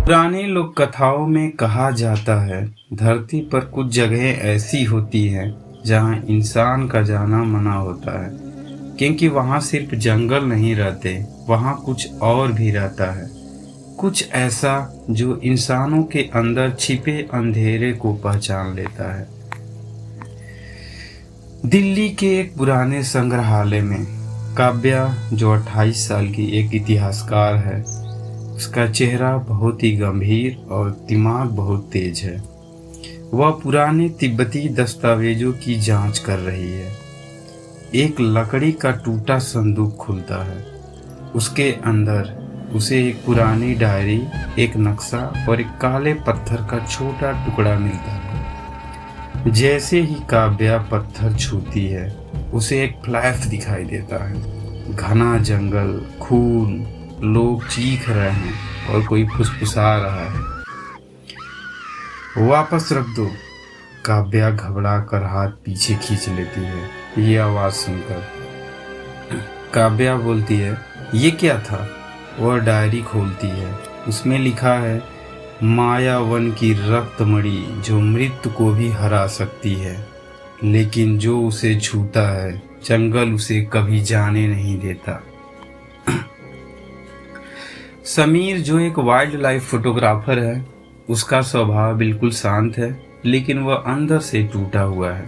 पुरानी लोक कथाओं में कहा जाता है, धरती पर कुछ जगहें ऐसी होती हैं जहां इंसान का जाना मना होता है, क्योंकि वहां सिर्फ जंगल नहीं रहते, वहां कुछ और भी रहता है। कुछ ऐसा जो इंसानों के अंदर छिपे अंधेरे को पहचान लेता है। दिल्ली के एक पुराने संग्रहालय में काव्या, जो 28 साल की एक इतिहासकार है, उसका चेहरा बहुत ही गंभीर और दिमाग बहुत तेज है। वह पुराने तिब्बती दस्तावेजों की जांच कर रही है। एक लकड़ी का टूटा संदूक खुलता है। उसके अंदर उसे एक पुरानी डायरी, एक नक्शा और एक काले पत्थर का छोटा टुकड़ा मिलता है। जैसे ही काव्या पत्थर छूती है, उसे एक फ्लैश दिखाई देता है। घना जंगल, खून, लोग चीख रहे हैं और कोई फुसफुसा रहा है। वापस रख दो। काव्या घबरा कर हाथ पीछे खींच लेती है। ये आवाज सुनकर काव्या बोलती है, ये क्या था? वह डायरी खोलती है। उसमें लिखा है, मायावन की रक्तमणि जो मृत्यु को भी हरा सकती है, लेकिन जो उसे छूता है, जंगल उसे कभी जाने नहीं देता। समीर, जो एक वाइल्ड लाइफ फोटोग्राफर है, उसका स्वभाव बिल्कुल शांत है, लेकिन वह अंदर से टूटा हुआ है।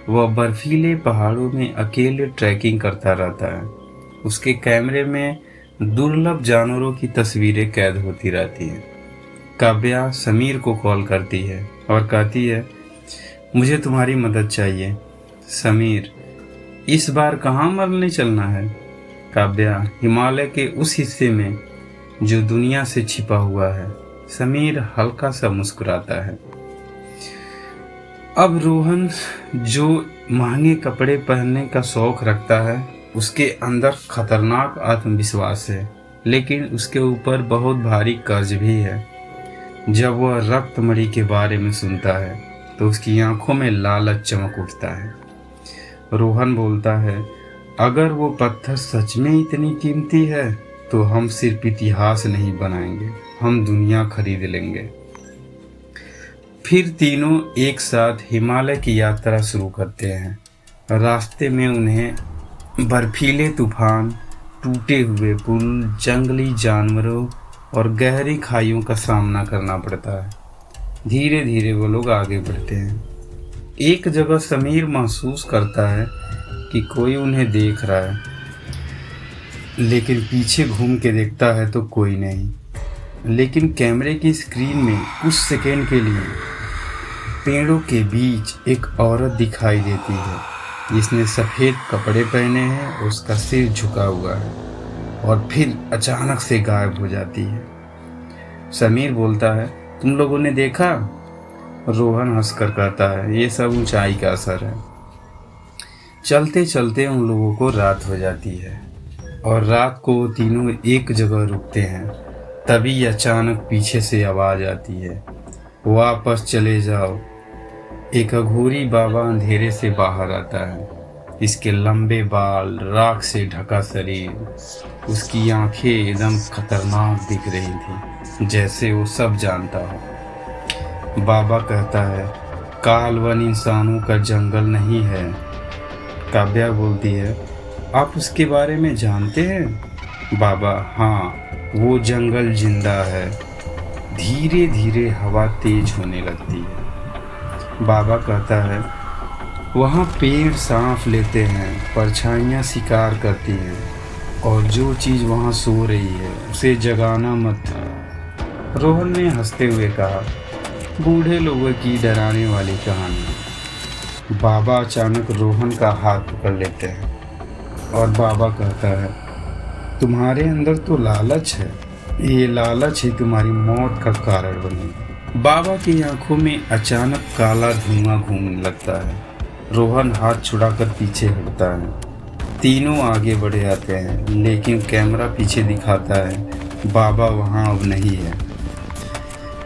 वह बर्फीले पहाड़ों में अकेले ट्रैकिंग करता रहता है। उसके कैमरे में दुर्लभ जानवरों की तस्वीरें कैद होती रहती हैं। काव्या समीर को कॉल करती है और कहती है, मुझे तुम्हारी मदद चाहिए। समीर, इस बार कहाँ मरने चलना है? काव्या, हिमालय के उस हिस्से में जो दुनिया से छिपा हुआ है। समीर हल्का सा मुस्कुराता है। अब रोहन, जो महंगे कपड़े पहनने का शौक रखता है, उसके अंदर खतरनाक आत्मविश्वास है, लेकिन उसके ऊपर बहुत भारी कर्ज भी है। जब वह रक्तमणि के बारे में सुनता है तो उसकी आंखों में लालच चमक उठता है। रोहन बोलता है, अगर वो पत्थर सच में इतनी कीमती है तो हम सिर्फ इतिहास नहीं बनाएंगे, हम दुनिया खरीद लेंगे। फिर तीनों एक साथ हिमालय की यात्रा शुरू करते हैं। रास्ते में उन्हें बर्फीले तूफान, टूटे हुए पुल, जंगली जानवरों और गहरी खाइयों का सामना करना पड़ता है। धीरे धीरे वो लोग आगे बढ़ते हैं। एक जगह समीर महसूस करता है कि कोई उन्हें देख रहा है, लेकिन पीछे घूम के देखता है तो कोई नहीं। लेकिन कैमरे की स्क्रीन में कुछ सेकंड के लिए पेड़ों के बीच एक औरत दिखाई देती है, जिसने सफ़ेद कपड़े पहने हैं और उसका सिर झुका हुआ है, और फिर अचानक से गायब हो जाती है। समीर बोलता है, तुम लोगों ने देखा? रोहन हंसकर कहता है, ये सब ऊंचाई का असर है। चलते चलते उन लोगों को रात हो जाती है और रात को वो तीनों एक जगह रुकते हैं। तभी अचानक पीछे से आवाज़ आती है, वापस चले जाओ। एक अघोरी बाबा अंधेरे से बाहर आता है। इसके लंबे बाल, राख से ढका शरीर, उसकी आंखें एकदम खतरनाक दिख रही थी, जैसे वो सब जानता हो। बाबा कहता है, कालवन इंसानों का जंगल नहीं है। काव्या बोलती है, आप उसके बारे में जानते हैं? बाबा, हाँ, वो जंगल जिंदा है। धीरे धीरे हवा तेज होने लगती है। बाबा कहता है, वहाँ पेड़ सांस लेते हैं, परछाइयाँ शिकार करती हैं, और जो चीज़ वहाँ सो रही है उसे जगाना मत। रोहन ने हंसते हुए कहा, बूढ़े लोगों की डराने वाली कहानी। बाबा अचानक रोहन का हाथ पकड़ लेते हैं और बाबा कहता है, तुम्हारे अंदर तो लालच है, ये लालच ही तुम्हारी मौत का कारण बनेगा। बाबा की आंखों में अचानक काला धुआं घूमने लगता है। रोहन हाथ छुड़ाकर पीछे हटता है। तीनों आगे बढ़े आते हैं, लेकिन कैमरा पीछे दिखाता है बाबा वहाँ अब नहीं है।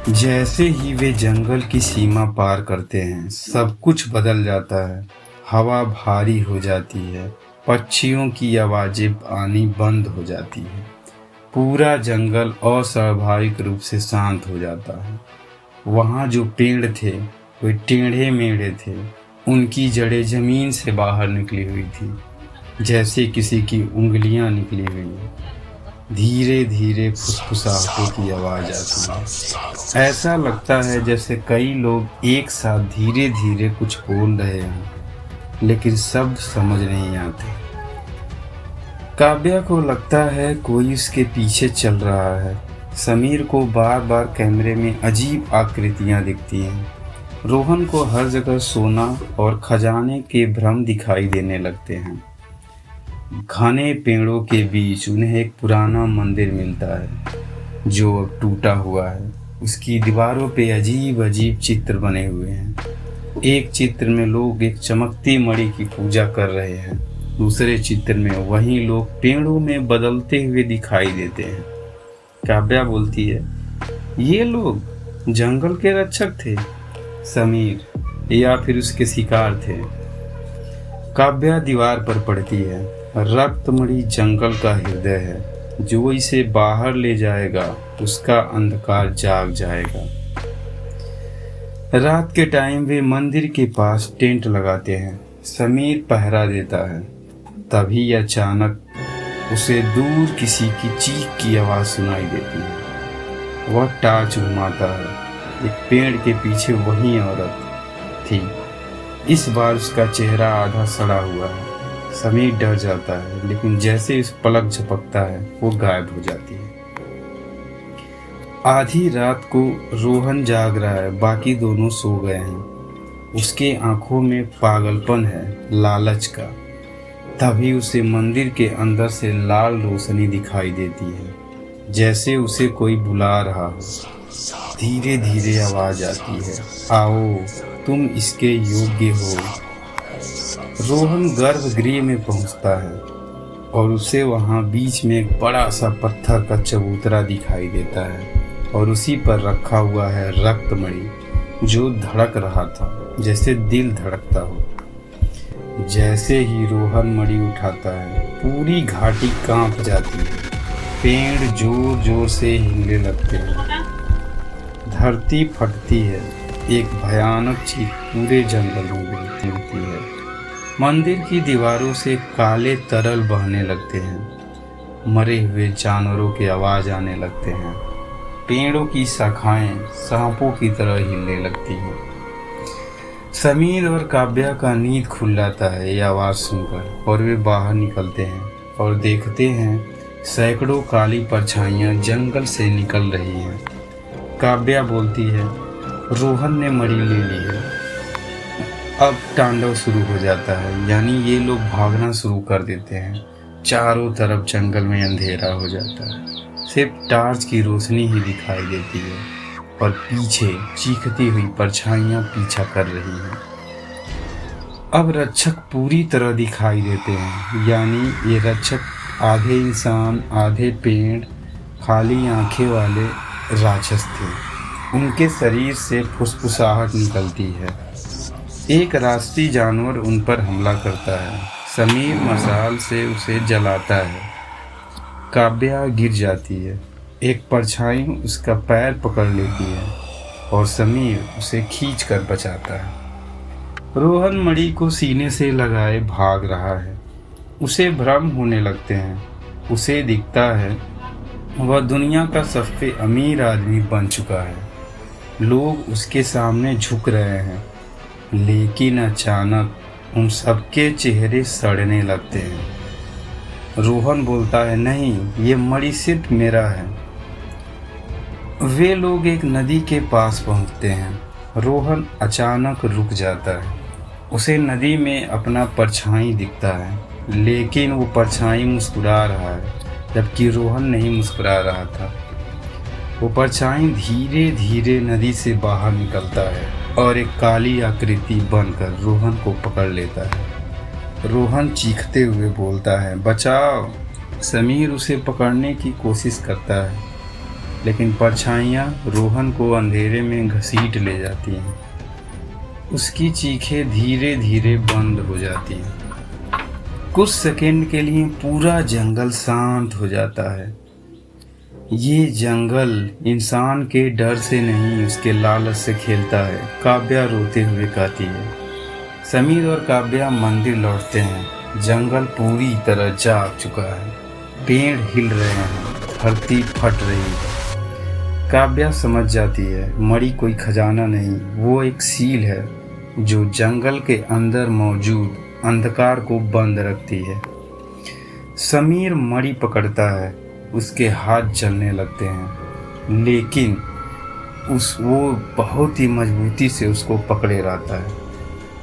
जैसे ही वे जंगल की सीमा पार करते हैं, सब कुछ बदल जाता है। हवा भारी हो जाती है, पक्षियों की आवाज़ें आनी बंद हो जाती हैं। पूरा जंगल अस्वाभाविक रूप से शांत हो जाता है। वहाँ जो पेड़ थे वे टेढ़े मेढ़े थे, उनकी जड़ें जमीन से बाहर निकली हुई थी, जैसे किसी की उंगलियां निकली हुई। धीरे धीरे फुसफुसाहटों की आवाज़ आती है। ऐसा लगता है जैसे कई लोग एक साथ धीरे धीरे कुछ बोल रहे हैं, लेकिन शब्द समझ नहीं आते। काव्या को लगता है कोई उसके पीछे चल रहा है। समीर को बार बार कैमरे में अजीब आकृतियां दिखती हैं। रोहन को हर जगह सोना और खजाने के भ्रम दिखाई देने लगते हैं। घने पेड़ों के बीच उन्हें एक पुराना मंदिर मिलता है जो अब टूटा हुआ है। उसकी दीवारों पे अजीब अजीब चित्र बने हुए हैं। एक चित्र में लोग एक चमकती मणि की पूजा कर रहे हैं, दूसरे चित्र में वही लोग पेड़ों में बदलते हुए दिखाई देते हैं। काव्या बोलती है, ये लोग जंगल के रक्षक थे, समीर, या फिर उसके शिकार थे। काव्या दीवार पर पड़ती है। रक्तमणि जंगल का हृदय है, जो इसे बाहर ले जाएगा उसका अंधकार जाग जाएगा। रात के टाइम वे मंदिर के पास टेंट लगाते हैं। समीर पहरा देता है। तभी अचानक उसे दूर किसी की चीख की आवाज़ सुनाई देती है। वह टार्च घुमाता है। एक पेड़ के पीछे वही औरत थी। इस बार उसका चेहरा आधा सड़ा हुआ है। समीर डर जाता है, लेकिन जैसे इस पलक झपकता है वो गायब हो जाती है। आधी रात को रोहन जाग रहा है, बाकी दोनों सो गए हैं। उसके आंखों में पागलपन है, लालच का। तभी उसे मंदिर के अंदर से लाल रोशनी दिखाई देती है, जैसे उसे कोई बुला रहा हो। धीरे धीरे आवाज आती है, आओ, तुम इसके योग्य हो। रोहन गर्भगृह में पहुंचता है और उसे वहां बीच में एक बड़ा सा पत्थर का चबूतरा दिखाई देता है और उसी पर रखा हुआ है रक्तमणि, जो धड़क रहा था जैसे दिल धड़कता हो। जैसे ही रोहन मणि उठाता है, पूरी घाटी कांप जाती है। पेड़ जोर जोर से हिलने लगते हैं। धरती फटती है। एक भयानक चीख पूरे जंगल में गूंजती है। मंदिर की दीवारों से काले तरल बहने लगते हैं। मरे हुए जानवरों की आवाज आने लगते हैं। पेड़ों की शाखाएं सांपों की तरह हिलने लगती हैं। समीर और काव्या का नींद खुल जाता है ये आवाज़ सुनकर, और वे बाहर निकलते हैं और देखते हैं सैकड़ों काली परछाइयाँ जंगल से निकल रही हैं। काव्या बोलती है, रोहन ने मणि ले ली है। अब तांडव शुरू हो जाता है, यानी ये लोग भागना शुरू कर देते हैं। चारों तरफ जंगल में अंधेरा हो जाता है। सिर्फ टार्च की रोशनी ही दिखाई देती है और पीछे चीखती हुई परछाइयाँ पीछा कर रही हैं। अब रक्षक पूरी तरह दिखाई देते हैं, यानी ये रक्षक आधे इंसान आधे पेड़ खाली आंखें वाले राक्षस थे। उनके शरीर से फुसफुसाहट निकलती है। एक राष्ट्रीय जानवर उन पर हमला करता है। समीर मशाल से उसे जलाता है। काव्या गिर जाती है। एक परछाई उसका पैर पकड़ लेती है और समीर उसे खींच कर बचाता है। रोहन मणि को सीने से लगाए भाग रहा है। उसे भ्रम होने लगते हैं। उसे दिखता है वह दुनिया का सबसे अमीर आदमी बन चुका है। लोग उसके सामने झुक रहे हैं, लेकिन अचानक उन सबके चेहरे सड़ने लगते हैं। रोहन बोलता है, नहीं, ये मणि सिर्फ मेरा है। वे लोग एक नदी के पास पहुंचते हैं। रोहन अचानक रुक जाता है। उसे नदी में अपना परछाई दिखता है, लेकिन वो परछाई मुस्कुरा रहा है, जबकि रोहन नहीं मुस्कुरा रहा था। वो परछाई धीरे धीरे नदी से बाहर निकलता है और एक काली आकृति बनकर रोहन को पकड़ लेता है। रोहन चीखते हुए बोलता है, बचाओ। समीर उसे पकड़ने की कोशिश करता है, लेकिन परछाइयाँ रोहन को अंधेरे में घसीट ले जाती हैं। उसकी चीखें धीरे धीरे बंद हो जाती हैं। कुछ सेकंड के लिए पूरा जंगल शांत हो जाता है। ये जंगल इंसान के डर से नहीं उसके लालच से खेलता है, काव्या रोते हुए कहती है। समीर और काव्या मंदिर लौटते हैं। जंगल पूरी तरह जाग चुका है, पेड़ हिल रहे हैं, धरती फट रही है। काव्या समझ जाती है मणि कोई खजाना नहीं, वो एक सील है जो जंगल के अंदर मौजूद अंधकार को बंद रखती है। समीर मणि पकड़ता है, उसके हाथ जलने लगते हैं, लेकिन वो बहुत ही मजबूती से उसको पकड़े रहता है।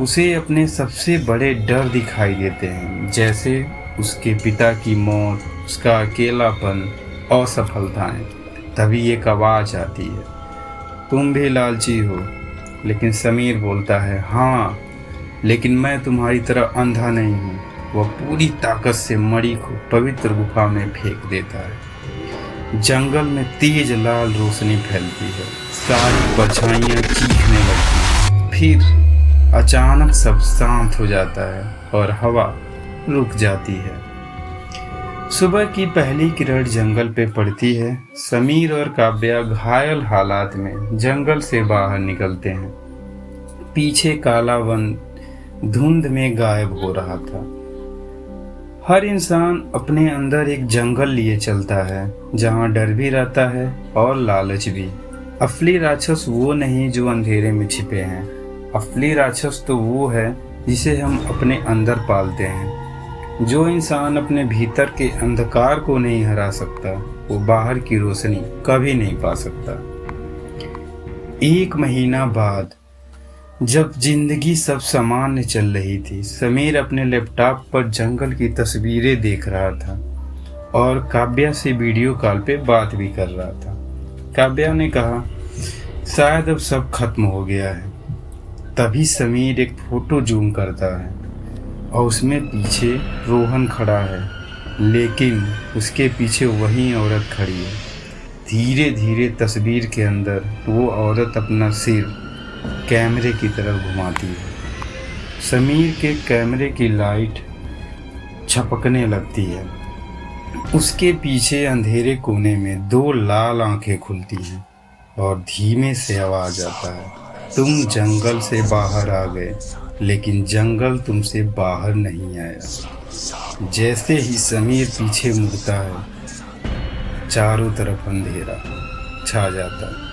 उसे अपने सबसे बड़े डर दिखाई देते हैं, जैसे उसके पिता की मौत, उसका अकेलापन, असफलताएं। तभी एक आवाज़ आती है, तुम भी लालची हो। लेकिन समीर बोलता है, हाँ, लेकिन मैं तुम्हारी तरह अंधा नहीं हूँ। वह पूरी ताकत से मणि को पवित्र गुफा में फेंक देता है। जंगल में तेज लाल रोशनी फैलती है, सारी परछाइयाँ चीखने लगती हैं। फिर अचानक सब शांत हो जाता है और हवा रुक जाती है। सुबह की पहली किरण जंगल पे पड़ती है। समीर और काव्या घायल हालात में जंगल से बाहर निकलते हैं। पीछे काला वन धुंध में गायब हो रहा था। हर इंसान अपने अंदर एक जंगल लिए चलता है, जहाँ डर भी रहता है और लालच भी। असली राक्षस वो नहीं जो अंधेरे में छिपे हैं। असली राक्षस तो वो है जिसे हम अपने अंदर पालते हैं। जो इंसान अपने भीतर के अंधकार को नहीं हरा सकता, वो बाहर की रोशनी कभी नहीं पा सकता। 1 महीना बाद जब जिंदगी सब सामान्य चल रही थी, समीर अपने लैपटॉप पर जंगल की तस्वीरें देख रहा था और काव्या से वीडियो कॉल पे बात भी कर रहा था। काव्या ने कहा, शायद अब सब खत्म हो गया है। तभी समीर एक फोटो जूम करता है और उसमें पीछे रोहन खड़ा है, लेकिन उसके पीछे वही औरत खड़ी है। धीरे धीरे तस्वीर के अंदर वो औरत अपना सिर कैमरे की तरफ घुमाती है। समीर के कैमरे की लाइट झपकने लगती है। उसके पीछे अंधेरे कोने में 2 लाल आंखें खुलती हैं और धीमे से आवाज आता है, तुम जंगल से बाहर आ गए, लेकिन जंगल तुमसे बाहर नहीं आया। जैसे ही समीर पीछे मुड़ता है, चारों तरफ अंधेरा छा जाता है।